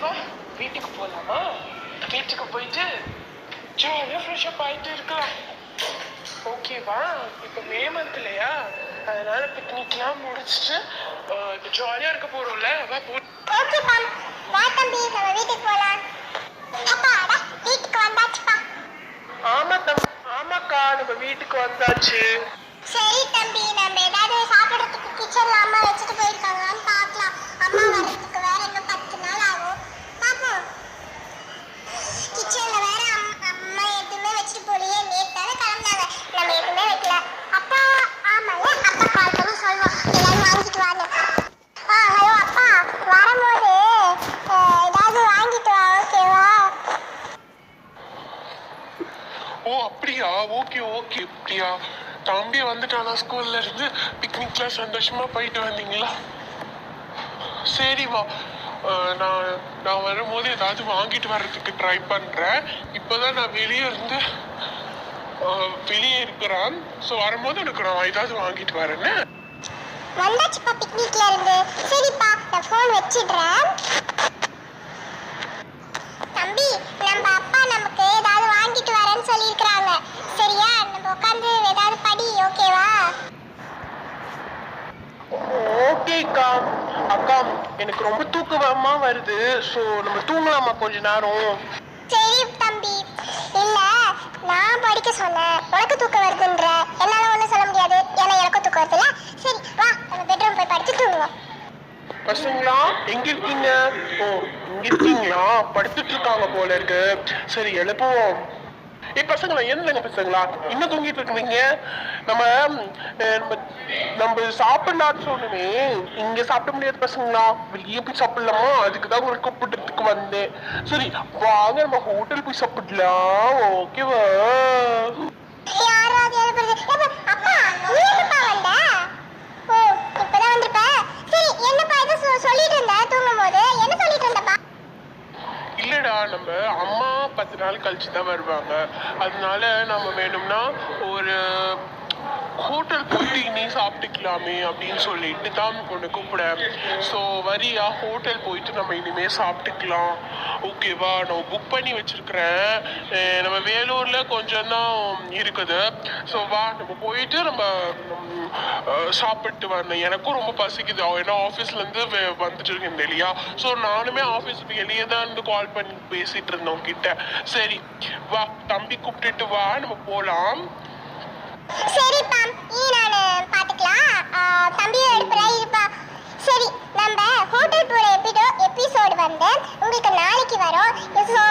வா வீட்டுக்கு போலாமா? வீட்டுக்கு போயிட்டு ஜாலியாக ஃப்ரெஷ்அப் ஆகிட்டு இருக்கலாம். ஓகேவா? இப்போ மே மந்த் இல்லையா, அதனால பிக்னிக்லாம் முடிச்சுட்டு இப்போ ஜாலியாக இருக்க போகிறோம்ல. வா போ. ஆமாக்கா, நம்ம வீட்டுக்கு வந்தாச்சு. சரி தம்பி, நம்ம ஏதாவது சாப்பிடுறதுக்கு கிச்சன்ல அம்மா வச்சுட்டு போயிருக்காங்களான்னு பார்க்கலாம். அம்மா வரதுக்கு வேற இன்னும் 10 நாள் ஆகும். பாப்போம். கிச்சன்ல வேற அம்மா எதுவுமே வச்சுட்டு போலியே. நேத்தால கிளம்பினாங்க, நம்ம எதுவுமே வைக்கல. அப்பா ஆமால, அப்பா கால் பண்ணி சொல்லுவோம் எல்லாரும் வாங்கிட்டு வாங்க. ஹலோ அப்பா, வரும்போது ஏதாவது வாங்கிட்டு வா, ஓகேவா? ஓ அப்படியா? Okay okay. அப்படியா? தம்பி வந்துட்டானா ஸ்கூல்ல இருந்து? பிக்னிக்லாம் சந்தோஷமா போயிட்டு வந்தீங்களா? சரிவா, நான் வரும்போது ஏதாவது வாங்கிட்டு வர்றதுக்கு ட்ரை பண்றேன். இப்போதான் நான் வெளியே இருக்கிறேன். ஸோ வரும்போது எனக்கு நான் ஏதாவது வாங்கிட்டு வரேன்னு. வந்தாச்சுப்பா பிக்னிக்ல இருந்து. சரிப்பா, நான் ஃபோன் வச்சிடுறேன். தம்பி, நம்ம அப்பா நமக்கு ஏதாவது வாங்கிட்டு வரேன்னு சொல்லியிருக்கிறாங்க. சரியா? நம்ம உட்காந்து ஏதாவது படி, ஓகேவா? ஓகேக்கா. அக்கா, எனக்கு ரொம்ப தூக்கமா வருது. ஸோ நம்ம தூங்கலாமா கொஞ்ச நேரம்? சரி தம்பி. இல்ல, நான் படிக்க சொன்னேன், உனக்கு தூக்கம் வருதுன்ற. என்னால ஒன்றும் சொல்ல முடியாது, ஏன்னா எனக்கும் தூக்கம் வருதுல்ல. சரி வா, நம்ம பெட்ரூம் போய் படிச்சு தூங்குவோம். பசங்களா எங்க இருக்கீங்க? ஓ, இங்க இருக்கீங்களா? படுத்துட்டு இருக்காங்க போல இருக்கு. சரி எழுப்புவோம். பசங்களா, என்னங்க பசங்களா இன்னும் தூங்கிட்டு இருக்கீங்க? நம்ம நம்ம நம்ம சாப்பிடலான்னு சொன்னமே, இங்க சாப்பிட முடியாது பசங்களா. வெளியே போய் சாப்பிடலாமா? அதுக்குதான் உங்களுக்கு கூப்பிடுறதுக்கு வந்தேன். சரி வாங்க, நம்ம ஹோட்டல் போய் சாப்பிடலாம். ஓகேவா? யாராவது எழுப்புறது? அப்பா, நீ எப்பப்பா வந்த? ஓ, இப்பதான் வந்திருப்ப. சரி, என்னப்பா இது சொல்லிட்டு இருந்த? தூங்கும் போது என்ன சொல்லிட்டு இருந்தப்பா? இல்லடா, நம்ம அம்மா 10 நாள் கழிச்சு தான் வருவாங்க. அதனால நம்ம வேணும்னா ஒரு ஹோட்டல் போயிட்டு நீ சாப்பிட்டுக்கலாமே அப்படின்னு சொல்லிட்டு தான் உன்னை கூப்பிடேன். ஸோ வரியா? ஹோட்டல் போயிட்டு நம்ம இனிமே சாப்பிட்டுக்கலாம். ஓகேவா? நான் புக் பண்ணி வச்சிருக்கிறேன். நம்ம வேலூர்ல கொஞ்சம் தான் இருக்குது. ஸோ வா, நம்ம போயிட்டு நம்ம சாப்பிட்டு வரணும். எனக்கும் ரொம்ப பசிக்குது. ஏன்னா ஆஃபீஸ்லேருந்து வந்துட்டு இருக்கேன் இல்லையா. ஸோ நானுமே ஆஃபீஸுக்கு வெளியே தான் இருந்து கால் பண்ணி பேசிட்டு இருந்தோம் கிட்ட. சரி வா, தம்பி கூப்பிட்டுட்டு வா, நம்ம போகலாம். சரிப்பா, நானு பாத்துக்கலாம். தம்பியை எழுப்புறேன், இருப்பா. சரி, நம்ம ஹோட்டல் போற எபிசோடு வந்து உங்களுக்கு நாளைக்கு வரும். ஸோ